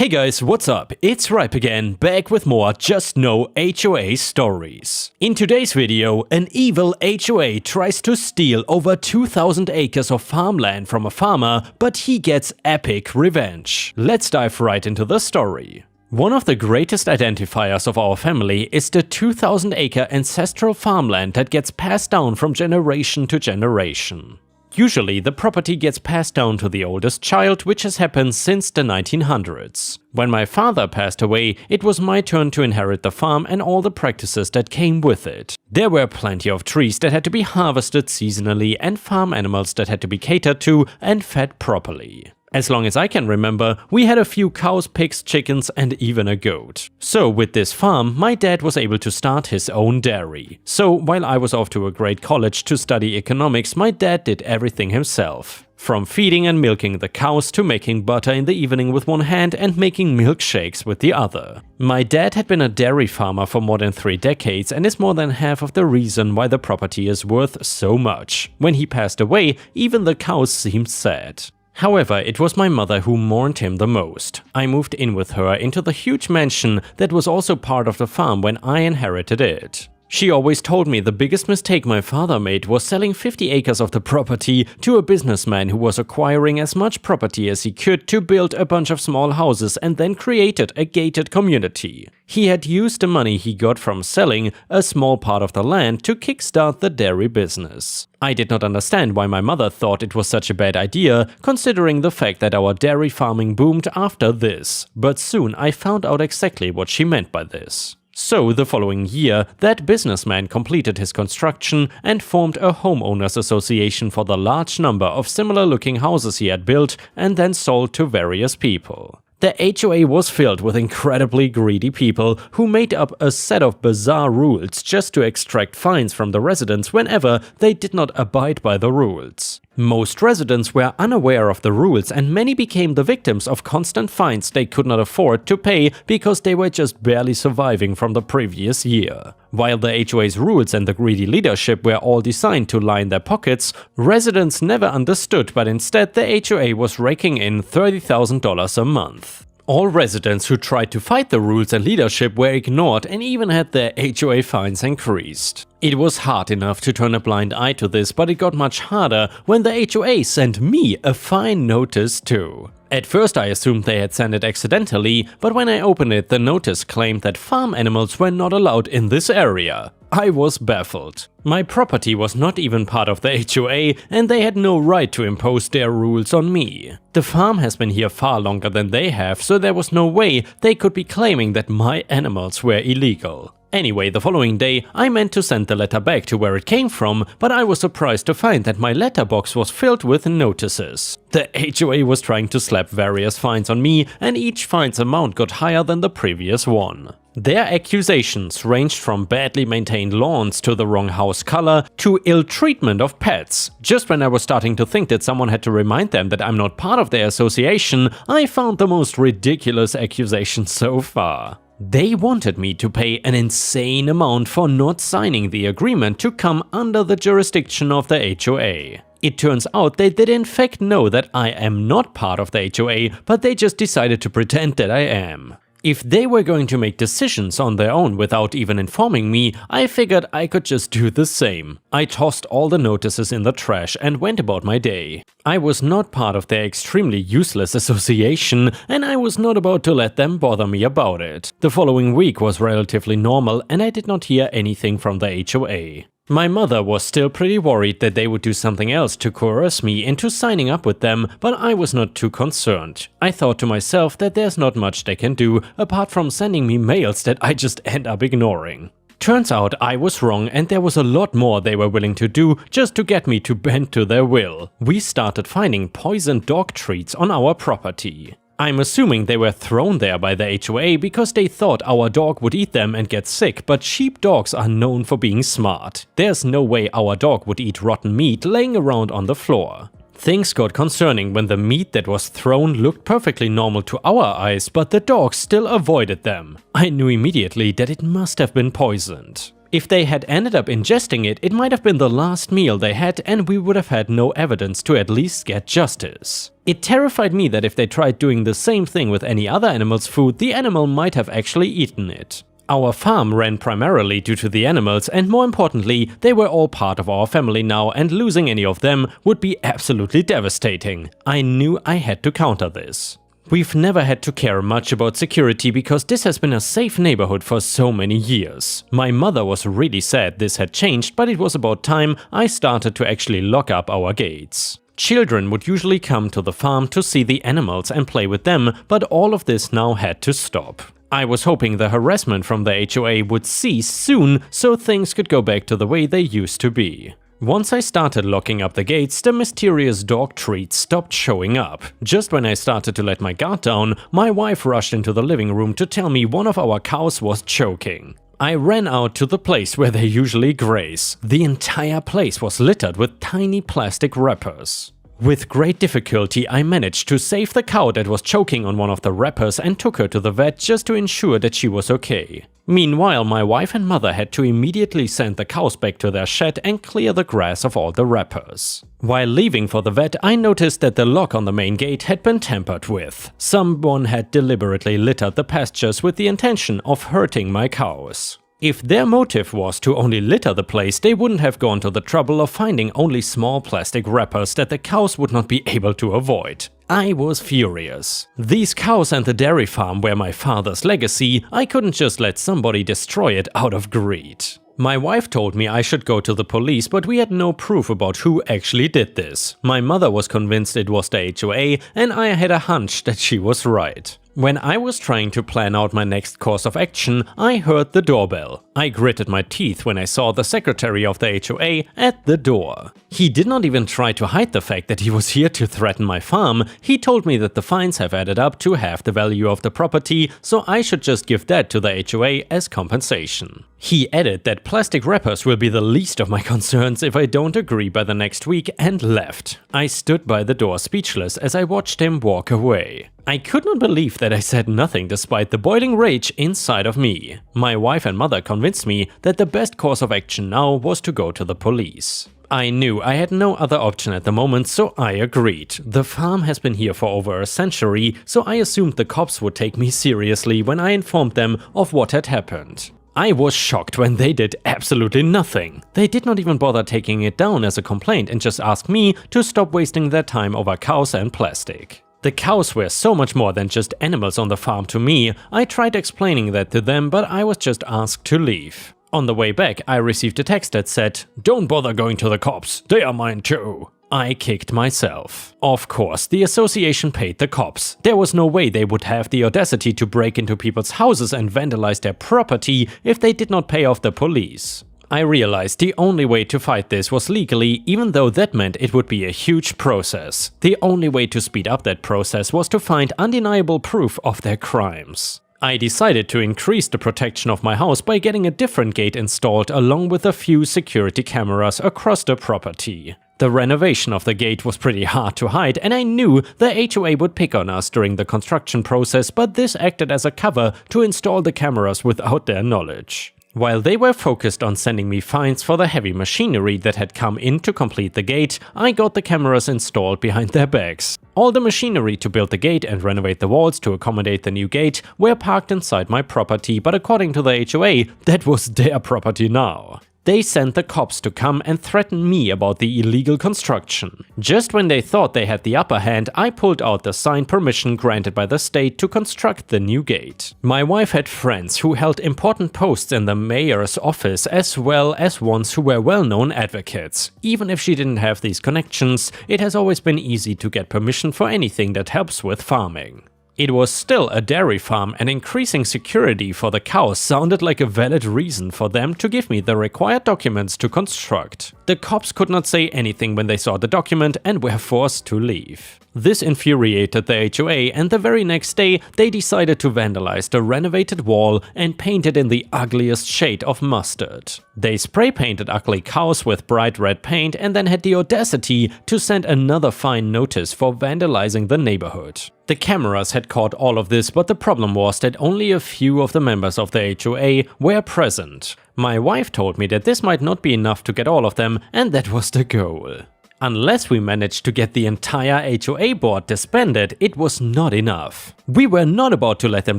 Hey guys, what's up? It's Ripe again, back with more Just No HOA stories. In today's video, an evil HOA tries to steal over 2,000 acres of farmland from a farmer, but he gets epic revenge. Let's dive right into the story. One of the greatest identifiers of our family is the 2,000-acre ancestral farmland that gets passed down from generation to generation. Usually, the property gets passed down to the oldest child, which has happened since the 1900s. When my father passed away, it was my turn to inherit the farm and all the practices that came with it. There were plenty of trees that had to be harvested seasonally and farm animals that had to be catered to and fed properly. As long as I can remember, we had a few cows, pigs, chickens, and even a goat. So with this farm, my dad was able to start his own dairy. So while I was off to a great college to study economics, my dad did everything himself. From feeding and milking the cows to making butter in the evening with one hand and making milkshakes with the other. My dad had been a dairy farmer for more than 3 decades and is more than half of the reason why the property is worth so much. When he passed away, even the cows seemed sad. However, it was my mother who mourned him the most. I moved in with her into the huge mansion that was also part of the farm when I inherited it. She always told me the biggest mistake my father made was selling 50 acres of the property to a businessman who was acquiring as much property as he could to build a bunch of small houses and then created a gated community. He had used the money he got from selling a small part of the land to kickstart the dairy business. I did not understand why my mother thought it was such a bad idea, considering the fact that our dairy farming boomed after this, but soon I found out exactly what she meant by this. So, the following year, that businessman completed his construction and formed a homeowners association for the large number of similar-looking houses he had built and then sold to various people. The HOA was filled with incredibly greedy people who made up a set of bizarre rules just to extract fines from the residents whenever they did not abide by the rules. Most residents were unaware of the rules and many became the victims of constant fines they could not afford to pay because they were just barely surviving from the previous year. While the HOA's rules and the greedy leadership were all designed to line their pockets, residents never understood, but instead the HOA was raking in $30,000 a month. All residents who tried to fight the rules and leadership were ignored and even had their HOA fines increased. It was hard enough to turn a blind eye to this, but it got much harder when the HOA sent me a fine notice too. At first I assumed they had sent it accidentally, but when I opened it, the notice claimed that farm animals were not allowed in this area. I was baffled. My property was not even part of the HOA and they had no right to impose their rules on me. The farm has been here far longer than they have, so there was no way they could be claiming that my animals were illegal. Anyway, the following day, I meant to send the letter back to where it came from, but I was surprised to find that my letterbox was filled with notices. The HOA was trying to slap various fines on me, and each fine's amount got higher than the previous one. Their accusations ranged from badly maintained lawns to the wrong house color to ill treatment of pets. Just when I was starting to think that someone had to remind them that I'm not part of their association, I found the most ridiculous accusation so far. They wanted me to pay an insane amount for not signing the agreement to come under the jurisdiction of the HOA. It turns out they did in fact know that I am not part of the HOA, but they just decided to pretend that I am. If they were going to make decisions on their own without even informing me, I figured I could just do the same. I tossed all the notices in the trash and went about my day. I was not part of their extremely useless association, and I was not about to let them bother me about it. The following week was relatively normal and I did not hear anything from the HOA. My mother was still pretty worried that they would do something else to coerce me into signing up with them, but I was not too concerned. I thought to myself that there's not much they can do apart from sending me mails that I just end up ignoring. Turns out I was wrong and there was a lot more they were willing to do just to get me to bend to their will. We started finding poisoned dog treats on our property. I'm assuming they were thrown there by the HOA because they thought our dog would eat them and get sick, but sheep dogs are known for being smart. There's no way our dog would eat rotten meat laying around on the floor. Things got concerning when the meat that was thrown looked perfectly normal to our eyes, but the dogs still avoided them. I knew immediately that it must have been poisoned. If they had ended up ingesting it, it might have been the last meal they had and we would have had no evidence to at least get justice. It terrified me that if they tried doing the same thing with any other animal's food, the animal might have actually eaten it. Our farm ran primarily due to the animals, and more importantly, they were all part of our family now, and losing any of them would be absolutely devastating. I knew I had to counter this. We've never had to care much about security because this has been a safe neighborhood for so many years. My mother was really sad this had changed, but it was about time I started to actually lock up our gates. Children would usually come to the farm to see the animals and play with them, but all of this now had to stop. I was hoping the harassment from the HOA would cease soon so things could go back to the way they used to be. Once I started locking up the gates, the mysterious dog treats stopped showing up. Just when I started to let my guard down, my wife rushed into the living room to tell me one of our cows was choking. I ran out to the place where they usually graze. The entire place was littered with tiny plastic wrappers. With great difficulty, I managed to save the cow that was choking on one of the wrappers and took her to the vet just to ensure that she was okay. Meanwhile, my wife and mother had to immediately send the cows back to their shed and clear the grass of all the wrappers. While leaving for the vet, I noticed that the lock on the main gate had been tampered with. Someone had deliberately littered the pastures with the intention of hurting my cows. If their motive was to only litter the place, they wouldn't have gone to the trouble of finding only small plastic wrappers that the cows would not be able to avoid. I was furious. These cows and the dairy farm were my father's legacy. I couldn't just let somebody destroy it out of greed. My wife told me I should go to the police, but we had no proof about who actually did this. My mother was convinced it was the HOA, and I had a hunch that she was right. When I was trying to plan out my next course of action, I heard the doorbell. I gritted my teeth when I saw the secretary of the HOA at the door. He did not even try to hide the fact that he was here to threaten my farm. He told me that the fines have added up to half the value of the property, so I should just give that to the HOA as compensation. He added that plastic wrappers will be the least of my concerns if I don't agree by the next week, and left. I stood by the door speechless as I watched him walk away. I could not believe that I said nothing despite the boiling rage inside of me. My wife and mother convinced me that the best course of action now was to go to the police. I knew I had no other option at the moment, so I agreed. The farm has been here for over a century, so I assumed the cops would take me seriously when I informed them of what had happened. I was shocked when they did absolutely nothing. They did not even bother taking it down as a complaint and just asked me to stop wasting their time over cows and plastic. The cows were so much more than just animals on the farm to me. I tried explaining that to them, but I was just asked to leave. On the way back, I received a text that said, "Don't bother going to the cops, they are mine too." I kicked myself. Of course, the association paid the cops. There was no way they would have the audacity to break into people's houses and vandalize their property if they did not pay off the police. I realized the only way to fight this was legally, even though that meant it would be a huge process. The only way to speed up that process was to find undeniable proof of their crimes. I decided to increase the protection of my house by getting a different gate installed along with a few security cameras across the property. The renovation of the gate was pretty hard to hide, and I knew the HOA would pick on us during the construction process, but this acted as a cover to install the cameras without their knowledge. While they were focused on sending me fines for the heavy machinery that had come in to complete the gate, I got the cameras installed behind their backs. All the machinery to build the gate and renovate the walls to accommodate the new gate were parked inside my property, but according to the HOA, that was their property now. They sent the cops to come and threaten me about the illegal construction. Just when they thought they had the upper hand, I pulled out the signed permission granted by the state to construct the new gate. My wife had friends who held important posts in the mayor's office, as well as ones who were well-known advocates. Even if she didn't have these connections, it has always been easy to get permission for anything that helps with farming. It was still a dairy farm, and increasing security for the cows sounded like a valid reason for them to give me the required documents to construct. The cops could not say anything when they saw the document and were forced to leave. This infuriated the HOA, and the very next day they decided to vandalize the renovated wall and paint it in the ugliest shade of mustard. They spray painted ugly cows with bright red paint and then had the audacity to send another fine notice for vandalizing the neighborhood. The cameras had caught all of this, but the problem was that only a few of the members of the HOA were present. My wife told me that this might not be enough to get all of them, and that was the goal. Unless we managed to get the entire HOA board disbanded, it was not enough. We were not about to let them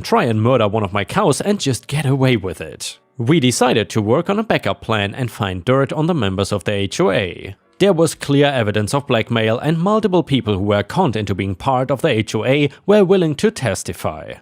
try and murder one of my cows and just get away with it. We decided to work on a backup plan and find dirt on the members of the HOA. There was clear evidence of blackmail, and multiple people who were conned into being part of the HOA were willing to testify.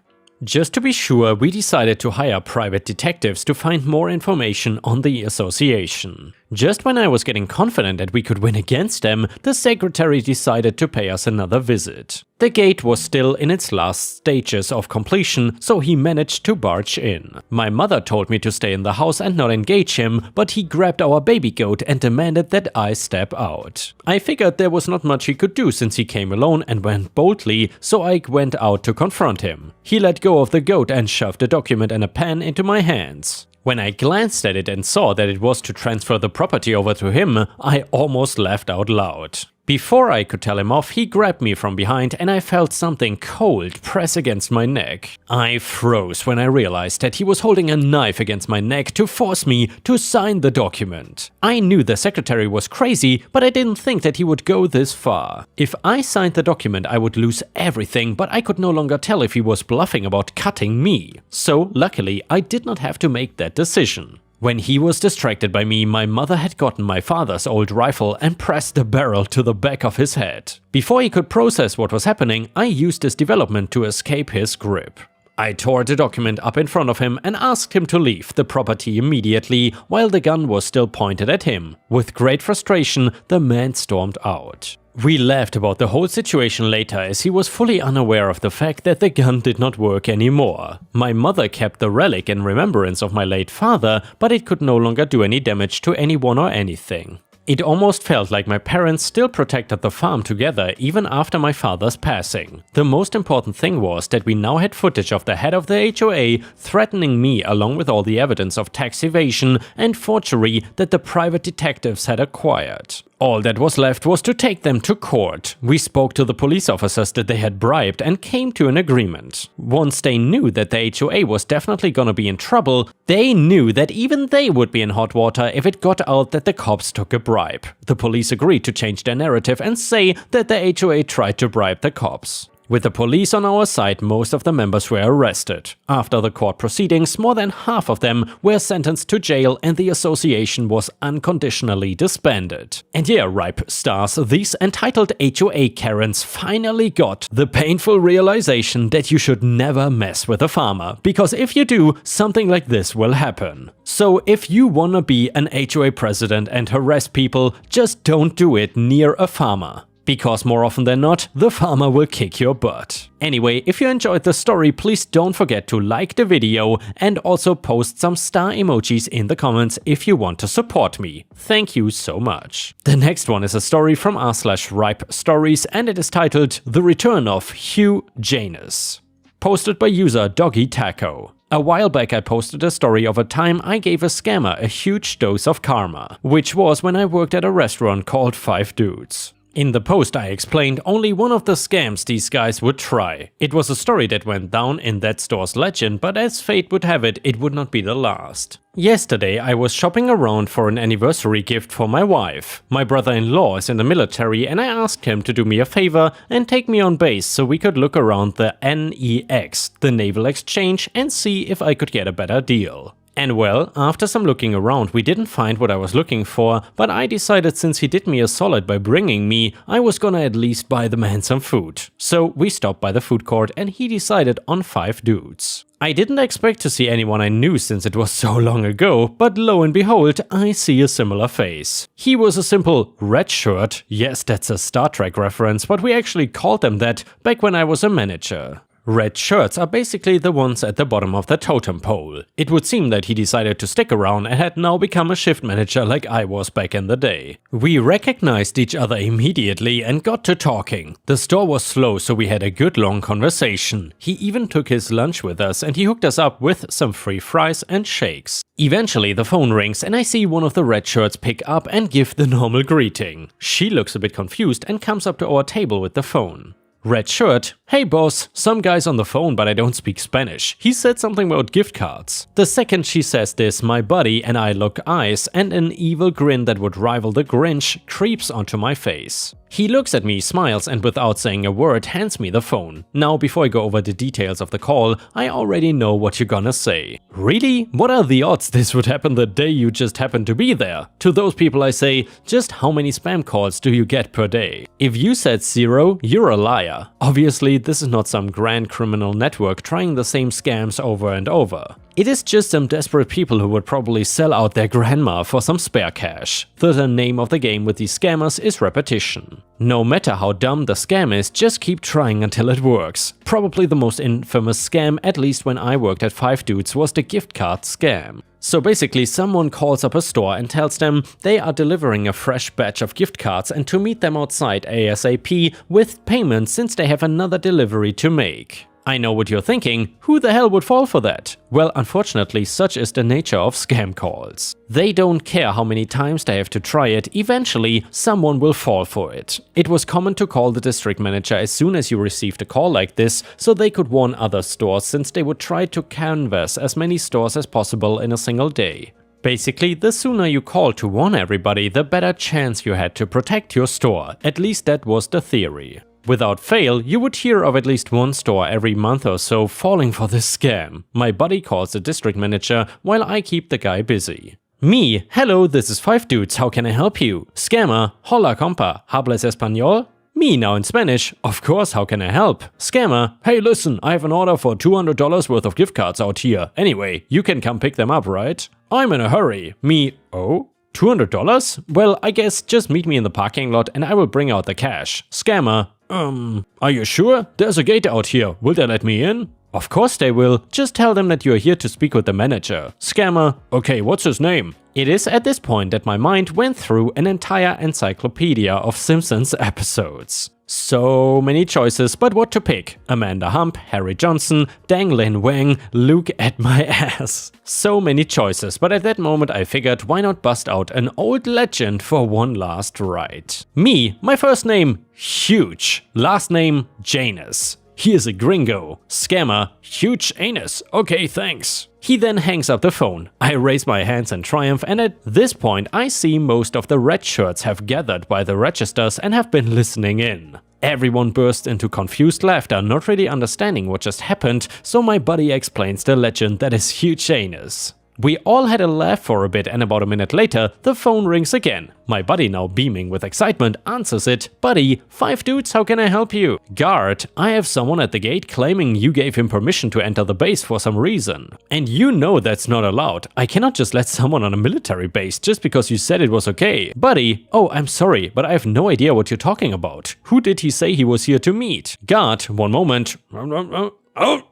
Just to be sure, we decided to hire private detectives to find more information on the association. Just when I was getting confident that we could win against them, the secretary decided to pay us another visit. The gate was still in its last stages of completion, so he managed to barge in. My mother told me to stay in the house and not engage him, but he grabbed our baby goat and demanded that I step out. I figured there was not much he could do since he came alone and went boldly, so I went out to confront him. He let go of the goat and shoved a document and a pen into my hands. When I glanced at it and saw that it was to transfer the property over to him, I almost laughed out loud. Before I could tell him off, he grabbed me from behind and I felt something cold press against my neck. I froze when I realized that he was holding a knife against my neck to force me to sign the document. I knew the secretary was crazy, but I didn't think that he would go this far. If I signed the document, I would lose everything, but I could no longer tell if he was bluffing about cutting me. So, luckily, I did not have to make that decision. When he was distracted by me, my mother had gotten my father's old rifle and pressed the barrel to the back of his head. Before he could process what was happening, I used this development to escape his grip. I tore the document up in front of him and asked him to leave the property immediately while the gun was still pointed at him. With great frustration, the man stormed out. We laughed about the whole situation later, as he was fully unaware of the fact that the gun did not work anymore. My mother kept the relic in remembrance of my late father, but it could no longer do any damage to anyone or anything. It almost felt like my parents still protected the farm together even after my father's passing. The most important thing was that we now had footage of the head of the HOA threatening me, along with all the evidence of tax evasion and forgery that the private detectives had acquired. All that was left was to take them to court. We spoke to the police officers that they had bribed and came to an agreement. Once they knew that the HOA was definitely gonna be in trouble, they knew that even they would be in hot water if it got out that the cops took a bribe. The police agreed to change their narrative and say that the HOA tried to bribe the cops. With the police on our side, most of the members were arrested. After the court proceedings, more than half of them were sentenced to jail and the association was unconditionally disbanded. And yeah, ripe stars, these entitled HOA Karens finally got the painful realization that you should never mess with a farmer, because if you do, something like this will happen. So if you wanna be an HOA president and harass people, just don't do it near a farmer. Because more often than not, the farmer will kick your butt. Anyway, if you enjoyed the story, please don't forget to like the video and also post some star emojis in the comments if you want to support me. Thank you so much. The next one is a story from r/ripe stories and it is titled The Return of Hugh Janus. Posted by user Doggy Taco. A while back I posted a story of a time I gave a scammer a huge dose of karma, which was when I worked at a restaurant called 5 Dudes. In the post I explained only one of the scams these guys would try. It was a story that went down in that store's legend, but as fate would have it, it would not be the last. Yesterday I was shopping around for an anniversary gift for my wife. My brother-in-law is in the military and I asked him to do me a favor and take me on base so we could look around the NEX, the Naval Exchange, and see if I could get a better deal. And well, after some looking around we didn't find what I was looking for, but I decided since he did me a solid by bringing me, I was gonna at least buy the man some food. So we stopped by the food court and he decided on 5 Dudes. I didn't expect to see anyone I knew since it was so long ago, but lo and behold, I see a similar face. He was a simple red shirt, yes that's a Star Trek reference, but we actually called them that back when I was a manager. Red shirts are basically the ones at the bottom of the totem pole. It would seem that he decided to stick around and had now become a shift manager like I was back in the day. We recognized each other immediately and got to talking. The store was slow, so we had a good long conversation. He even took his lunch with us and he hooked us up with some free fries and shakes. Eventually the phone rings and I see one of the red shirts pick up and give the normal greeting. She looks a bit confused and comes up to our table with the phone. Red shirt, hey boss, some guy's on the phone but I don't speak Spanish. He said something about gift cards. The second she says this, my buddy and I lock eyes and an evil grin that would rival the Grinch creeps onto my face. He looks at me, smiles, and without saying a word hands me the phone. Now, before I go over the details of the call, I already know what you're gonna say. Really? What are the odds this would happen the day you just happen to be there? To those people I say, just how many spam calls do you get per day? If you said 0, you're a liar. Obviously, this is not some grand criminal network trying the same scams over and over. It is just some desperate people who would probably sell out their grandma for some spare cash. The name of the game with these scammers is repetition. No matter how dumb the scam is, just keep trying until it works. Probably the most infamous scam, at least when I worked at 5 Dudes, was the gift card scam. So basically, someone calls up a store and tells them they are delivering a fresh batch of gift cards and to meet them outside ASAP with payment since they have another delivery to make. I know what you're thinking, who the hell would fall for that? Well, unfortunately, such is the nature of scam calls. They don't care how many times they have to try it, eventually someone will fall for it. It was common to call the district manager as soon as you received a call like this, so they could warn other stores since they would try to canvass as many stores as possible in a single day. Basically, the sooner you call to warn everybody, the better chance you had to protect your store. At least that was the theory. Without fail, you would hear of at least one store every month or so falling for this scam. My buddy calls the district manager while I keep the guy busy. Me, hello, this is 5 Dudes, how can I help you? Scammer, hola compa, ¿hablas español? Me now in Spanish, of course, how can I help? Scammer, hey listen, I have an order for $200 worth of gift cards out here. Anyway, you can come pick them up, right? I'm in a hurry. Me, oh? $200? Well, I guess just meet me in the parking lot and I will bring out the cash. Scammer, are you sure? There's a gate out here. Will they let me in? Of course they will. Just tell them that you're here to speak with the manager. Scammer, okay, what's his name? It is at this point that my mind went through an entire encyclopedia of Simpsons episodes. So many choices, but what to pick? Amanda Hump, Harry Johnson, Dang Lin Wang, Luke at my ass. So many choices, but at that moment I figured why not bust out an old legend for one last ride. Me, my first name, Huge. Last name, Janus. He is a gringo. Scammer, huge anus. Okay, thanks. He then hangs up the phone. I raise my hands in triumph and at this point I see most of the red shirts have gathered by the registers and have been listening in. Everyone bursts into confused laughter, not really understanding what just happened, so my buddy explains the legend that is huge anus. We all had a laugh for a bit and about a minute later, the phone rings again. My buddy, now beaming with excitement, answers it. Buddy, 5 Dudes, how can I help you? Guard, I have someone at the gate claiming you gave him permission to enter the base for some reason. And you know that's not allowed. I cannot just let someone on a military base just because you said it was okay. Buddy, oh, I'm sorry, but I have no idea what you're talking about. Who did he say he was here to meet? Guard, one moment. Oh,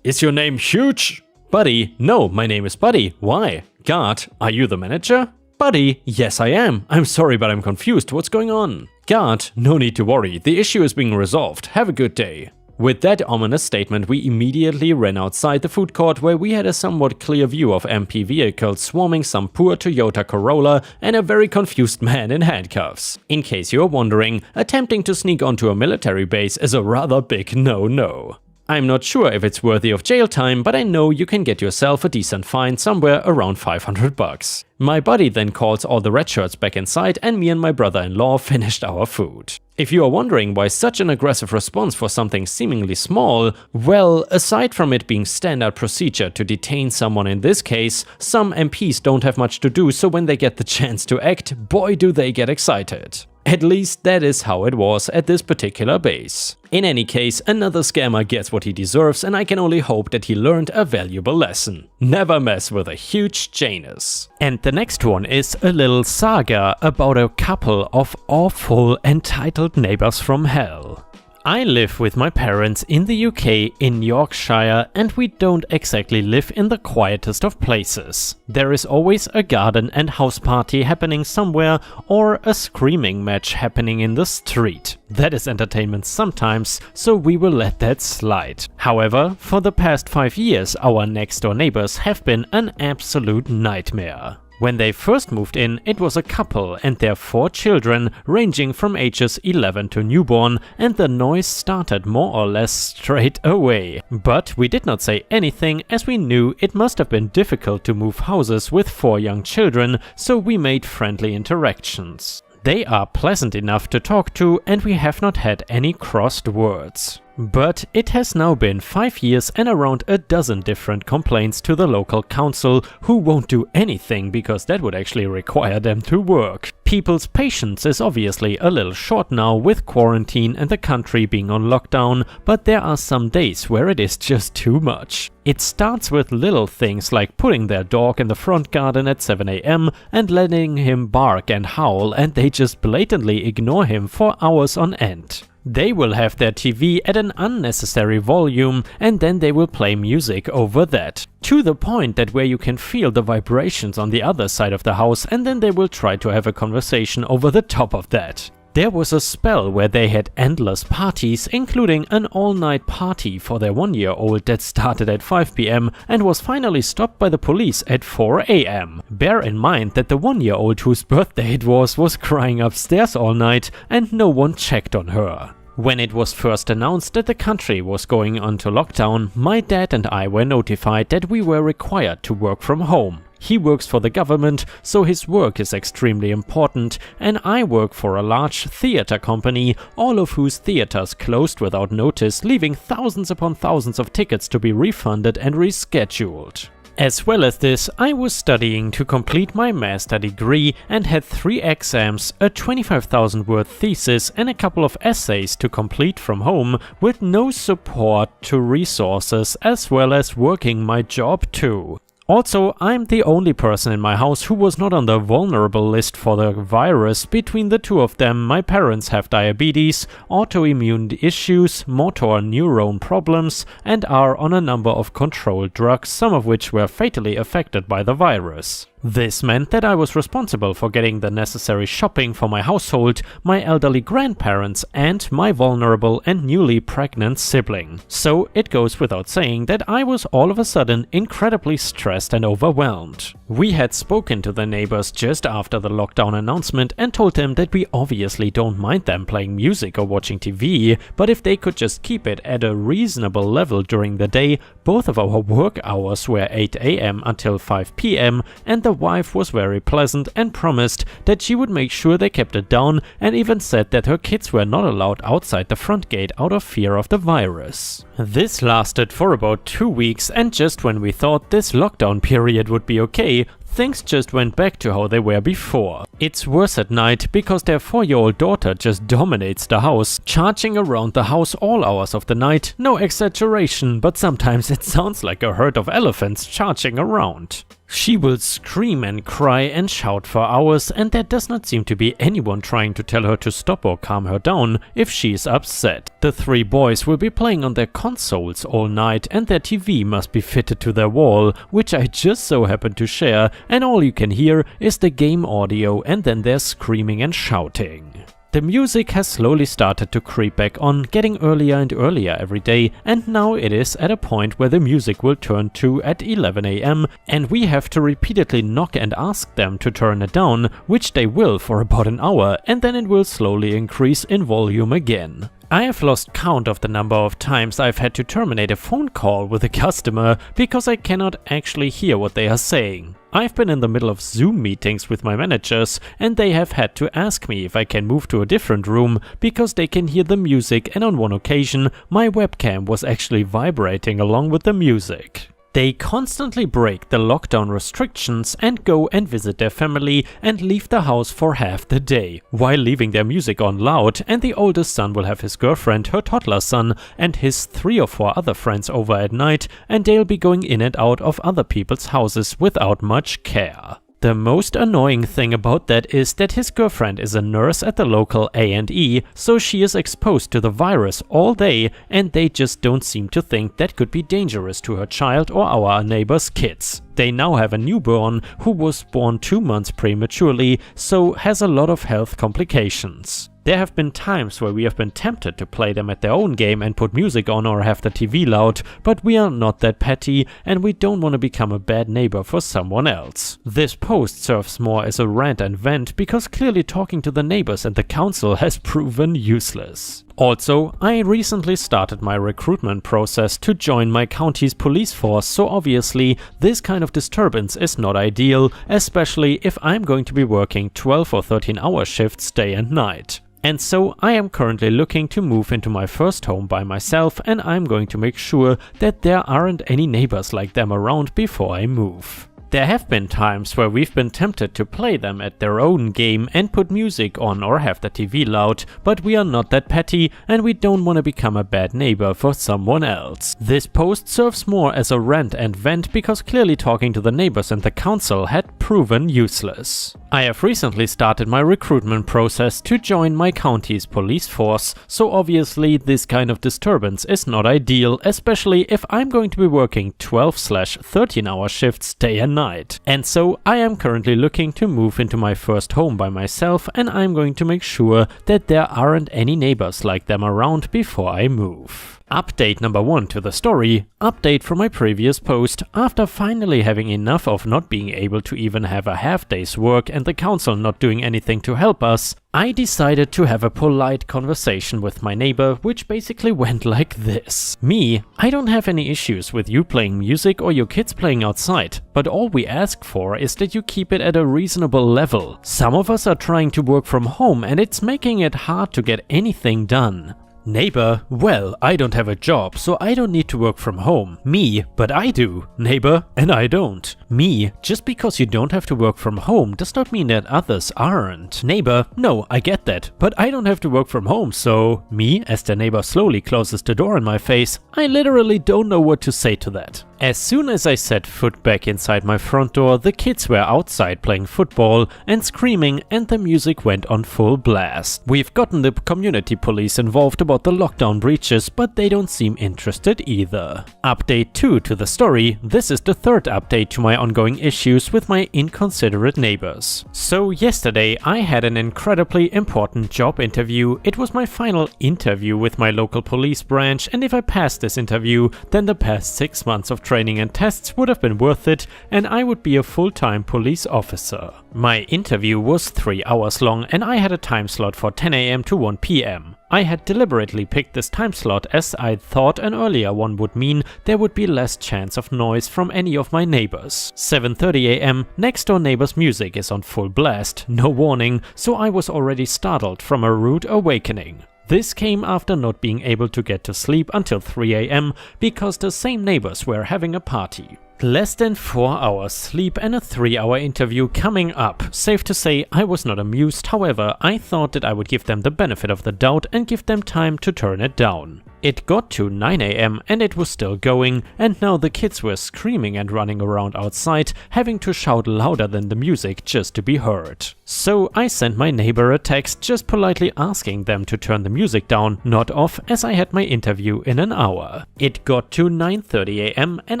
is your name Huge? Buddy, no, my name is Buddy. Why? Guard, are you the manager? Buddy, yes I am. I'm sorry but I'm confused. What's going on? Guard, no need to worry. The issue is being resolved. Have a good day. With that ominous statement, we immediately ran outside the food court where we had a somewhat clear view of MP vehicles swarming some poor Toyota Corolla and a very confused man in handcuffs. In case you're wondering, attempting to sneak onto a military base is a rather big no-no. I'm not sure if it's worthy of jail time, but I know you can get yourself a decent fine somewhere around 500 bucks. My buddy then calls all the red shirts back inside and me and my brother-in-law finished our food. If you are wondering why such an aggressive response for something seemingly small, well, aside from it being standard procedure to detain someone in this case, some MPs don't have much to do, so when they get the chance to act, boy do they get excited. At least that is how it was at this particular base. In any case, another scammer gets what he deserves and I can only hope that he learned a valuable lesson. Never mess with a huge Janus. And the next one is a little saga about a couple of awful entitled neighbors from hell. I live with my parents in the UK in Yorkshire and we don't exactly live in the quietest of places. There is always a garden and house party happening somewhere or a screaming match happening in the street. That is entertainment sometimes, so we will let that slide. However, for the past 5 years our next door neighbors have been an absolute nightmare. When they first moved in, it was a couple and their 4 children, ranging from ages 11 to newborn, and the noise started more or less straight away. But we did not say anything, as we knew it must have been difficult to move houses with 4 young children, so we made friendly interactions. They are pleasant enough to talk to, and we have not had any crossed words. But it has now been 5 years and around a dozen different complaints to the local council, who won't do anything because that would actually require them to work. People's patience is obviously a little short now with quarantine and the country being on lockdown, but there are some days where it is just too much. It starts with little things like putting their dog in the front garden at 7 AM and letting him bark and howl, and they just blatantly ignore him for hours on end. They will have their TV at an unnecessary volume and then they will play music over that. To the point that where you can feel the vibrations on the other side of the house, and then they will try to have a conversation over the top of that. There was a spell where they had endless parties, including an all-night party for their 1-year-old that started at 5 PM and was finally stopped by the police at 4 AM. Bear in mind that the 1-year-old whose birthday it was crying upstairs all night and no one checked on her. When it was first announced that the country was going onto lockdown, my dad and I were notified that we were required to work from home. He works for the government, so his work is extremely important, and I work for a large theater company, all of whose theaters closed without notice, leaving thousands upon thousands of tickets to be refunded and rescheduled. As well as this, I was studying to complete my master degree and had 3 exams, a 25,000 word thesis and a couple of essays to complete from home with no support to resources, as well as working my job too. Also, I'm the only person in my house who was not on the vulnerable list for the virus. Between the 2 of them, my parents have diabetes, autoimmune issues, motor neuron problems, and are on a number of controlled drugs, some of which were fatally affected by the virus. This meant that I was responsible for getting the necessary shopping for my household, my elderly grandparents, and my vulnerable and newly pregnant sibling. So it goes without saying that I was all of a sudden incredibly stressed and overwhelmed. We had spoken to the neighbors just after the lockdown announcement and told them that we obviously don't mind them playing music or watching TV, but if they could just keep it at a reasonable level during the day. Both of our work hours were 8 AM until 5 PM, and the wife was very pleasant and promised that she would make sure they kept it down, and even said that her kids were not allowed outside the front gate out of fear of the virus. This lasted for about 2 weeks, and just when we thought this lockdown period would be okay, things just went back to how they were before. It's worse at night because their 4-year-old daughter just dominates the house, charging around the house all hours of the night. No exaggeration, but sometimes it sounds like a herd of elephants charging around. She will scream and cry and shout for hours, and there does not seem to be anyone trying to tell her to stop or calm her down if she's upset. The 3 boys will be playing on their consoles all night, and their TV must be fitted to their wall, which I just so happen to share, and all you can hear is the game audio and then their screaming and shouting. The music has slowly started to creep back on, getting earlier and earlier every day, and now it is at a point where the music will turn to at 11 AM, and we have to repeatedly knock and ask them to turn it down, which they will for about an hour, and then it will slowly increase in volume again. I have lost count of the number of times I've had to terminate a phone call with a customer because I cannot actually hear what they are saying. I've been in the middle of Zoom meetings with my managers, and they have had to ask me if I can move to a different room because they can hear the music, and on one occasion my webcam was actually vibrating along with the music. They constantly break the lockdown restrictions and go and visit their family and leave the house for half the day, while leaving their music on loud, and the oldest son will have his girlfriend, her toddler son, and his 3 or 4 other friends over at night, and they'll be going in and out of other people's houses without much care. The most annoying thing about that is that his girlfriend is a nurse at the local A&E, so she is exposed to the virus all day, and they just don't seem to think that could be dangerous to her child or our neighbor's kids. They now have a newborn who was born 2 months prematurely, so has a lot of health complications. There have been times where we have been tempted to play them at their own game and put music on or have the TV loud, but we are not that petty and we don't want to become a bad neighbor for someone else. This post serves more as a rant and vent because clearly talking to the neighbors and the council has proven useless. Also, I recently started my recruitment process to join my county's police force, so obviously this kind of disturbance is not ideal, especially if I'm going to be working 12 or 13-hour shifts day and night. And so I am currently looking to move into my first home by myself, and I'm going to make sure that there aren't any neighbors like them around before I move. There have been times where we've been tempted to play them at their own game and put music on or have the TV loud, but we are not that petty and we don't want to become a bad neighbor for someone else. This post serves more as a rant and vent because clearly talking to the neighbors and the council had proven useless. I have recently started my recruitment process to join my county's police force, so obviously this kind of disturbance is not ideal, especially if I'm going to be working 12/13-hour shifts day and night. And so I am currently looking to move into my first home by myself, and I'm going to make sure that there aren't any neighbors like them around before I move. Update number 1 to the story. Update from my previous post. After finally having enough of not being able to even have a half day's work and the council not doing anything to help us, I decided to have a polite conversation with my neighbor, which basically went like this. Me, I don't have any issues with you playing music or your kids playing outside, but all we ask for is that you keep it at a reasonable level. Some of us are trying to work from home and it's making it hard to get anything done. Neighbor, well, I don't have a job, so I don't need to work from home. Me, but I do. Neighbor, and I don't. Me, just because you don't have to work from home does not mean that others aren't. Neighbor, no, I get that, but I don't have to work from home, so... Me, as the neighbor slowly closes the door in my face, I literally don't know what to say to that. As soon as I set foot back inside my front door, the kids were outside playing football and screaming, and the music went on full blast. We've gotten the community police involved about the lockdown breaches, but they don't seem interested either. Update 2 to the story. This is the third update to my ongoing issues with my inconsiderate neighbors. So yesterday I had an incredibly important job interview. It was my final interview with my local police branch, and if I passed this interview, then the past 6 months of training and tests would have been worth it, and I would be a full-time police officer. My interview was 3 hours long, and I had a time slot for 10 AM to 1 PM. I had deliberately picked this time slot as I thought an earlier one would mean there would be less chance of noise from any of my neighbors. 7:30 AM, next door neighbor's music is on full blast, no warning, so I was already startled from a rude awakening. This came after not being able to get to sleep until 3 AM because the same neighbors were having a party. Less than 4 hours sleep and a 3-hour interview coming up. Safe to say I was not amused, however I thought that I would give them the benefit of the doubt and give them time to turn it down. It got to 9 AM and it was still going, and now the kids were screaming and running around outside, having to shout louder than the music just to be heard. So I sent my neighbor a text just politely asking them to turn the music down, not off, as I had my interview in an hour. It got to 9:30 AM and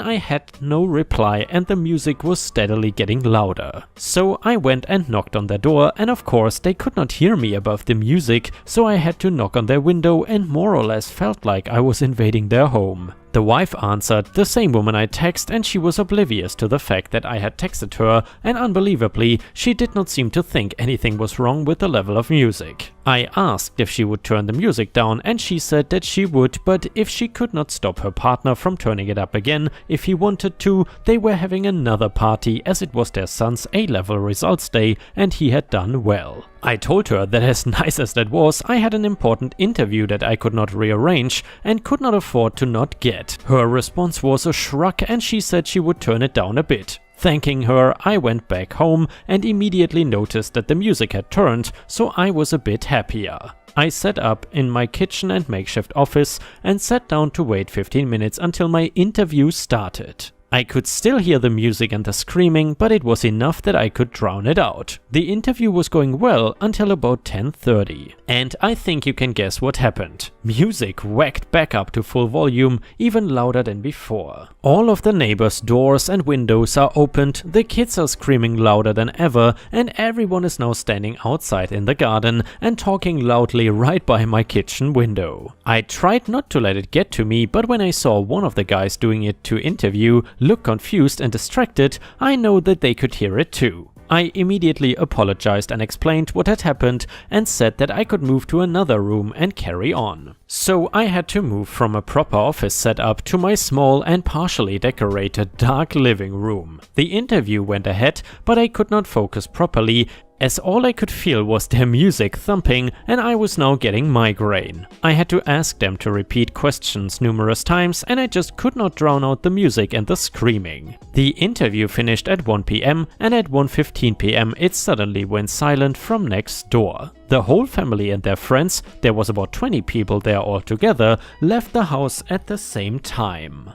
I had no reply, and the music was steadily getting louder. So I went and knocked on their door, and of course they could not hear me above the music, so I had to knock on their window and more or less felt like I was invading their home. The wife answered, the same woman I text, and she was oblivious to the fact that I had texted her, and unbelievably, she did not seem to think anything was wrong with the level of music. I asked if she would turn the music down, and she said that she would, but if she could not stop her partner from turning it up again if he wanted to, they were having another party as it was their son's A-level results day and he had done well. I told her that as nice as that was, I had an important interview that I could not rearrange and could not afford to not get. Her response was a shrug, and she said she would turn it down a bit. Thanking her, I went back home and immediately noticed that the music had turned, so I was a bit happier. I set up in my kitchen and makeshift office and sat down to wait 15 minutes until my interview started. I could still hear the music and the screaming, but it was enough that I could drown it out. The interview was going well until about 10:30. And I think you can guess what happened. Music whacked back up to full volume, even louder than before. All of the neighbors' doors and windows are opened, the kids are screaming louder than ever, and everyone is now standing outside in the garden and talking loudly right by my kitchen window. I tried not to let it get to me, but when I saw one of the guys doing it to interview look confused and distracted, I know that they could hear it too. I immediately apologized and explained what had happened and said that I could move to another room and carry on. So I had to move from a proper office setup to my small and partially decorated dark living room. The interview went ahead, but I could not focus properly, as all I could feel was their music thumping and I was now getting migraine. I had to ask them to repeat questions numerous times and I just could not drown out the music and the screaming. The interview finished at 1 PM and at 1:15 PM it suddenly went silent from next door. The whole family and their friends, there was about 20 people there altogether, left the house at the same time.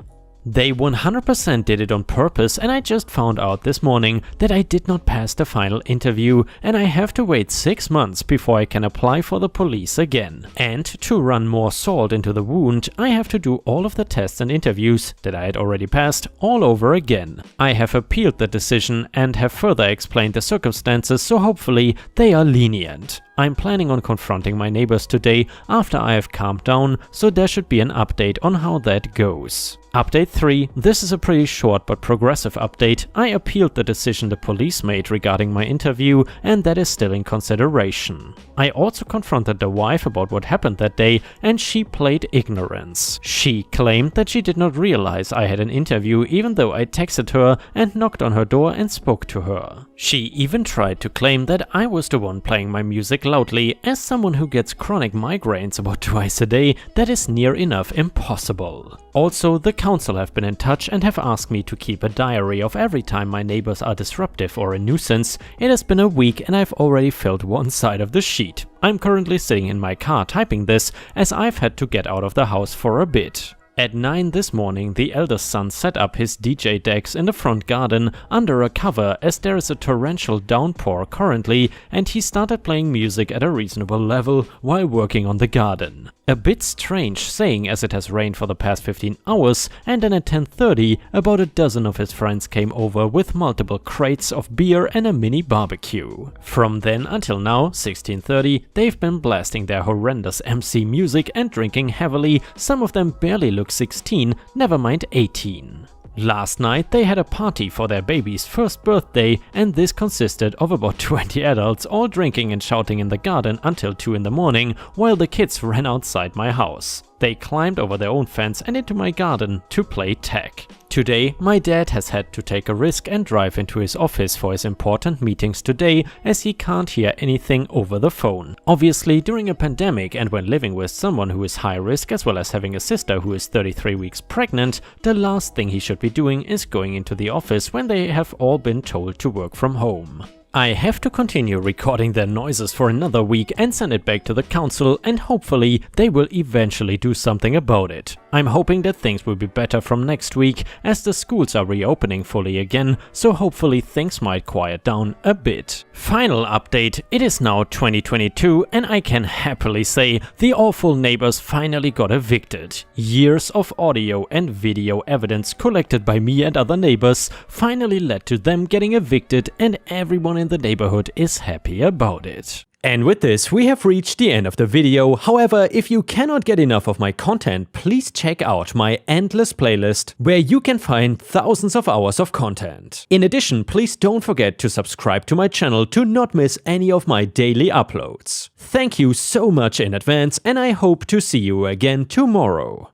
They 100% did it on purpose, and I just found out this morning that I did not pass the final interview and I have to wait 6 months before I can apply for the police again. And to run more salt into the wound, I have to do all of the tests and interviews that I had already passed all over again. I have appealed the decision and have further explained the circumstances, so hopefully they are lenient. I'm planning on confronting my neighbors today after I have calmed down, so there should be an update on how that goes. Update 3. This is a pretty short but progressive update. I appealed the decision the police made regarding my interview, and that is still in consideration. I also confronted the wife about what happened that day, and she played ignorance. She claimed that she did not realize I had an interview even though I texted her and knocked on her door and spoke to her. She even tried to claim that I was the one playing my music loudly. As someone who gets chronic migraines about twice a day, that is near enough impossible. Also, the council have been in touch and have asked me to keep a diary of every time my neighbors are disruptive or a nuisance. It has been a week and I've already filled one side of the sheet. I'm currently sitting in my car typing this as I've had to get out of the house for a bit. At 9 this morning, the eldest son set up his DJ decks in the front garden under a cover as there is a torrential downpour currently, and he started playing music at a reasonable level while working on the garden. A bit strange saying as it has rained for the past 15 hours, and then at 10:30 about a dozen of his friends came over with multiple crates of beer and a mini barbecue. From then until now, 16:30, they've been blasting their horrendous MC music and drinking heavily. Some of them barely look 16, never mind 18. Last night they had a party for their baby's first birthday, and this consisted of about 20 adults all drinking and shouting in the garden until 2 in the morning while the kids ran outside my house. They climbed over their own fence and into my garden to play tag. Today, my dad has had to take a risk and drive into his office for his important meetings today, as he can't hear anything over the phone. Obviously, during a pandemic and when living with someone who is high risk as well as having a sister who is 33 weeks pregnant, the last thing he should be doing is going into the office when they have all been told to work from home. I have to continue recording their noises for another week and send it back to the council, and hopefully they will eventually do something about it. I'm hoping that things will be better from next week as the schools are reopening fully again, so hopefully things might quiet down a bit. Final update, it is now 2022 and I can happily say the awful neighbors finally got evicted. Years of audio and video evidence collected by me and other neighbors finally led to them getting evicted, and everyone in the neighborhood is happy about it. And with this, we have reached the end of the video. However, if you cannot get enough of my content, please check out my endless playlist, where you can find thousands of hours of content. In addition, please don't forget to subscribe to my channel to not miss any of my daily uploads. Thank you so much in advance, and I hope to see you again tomorrow.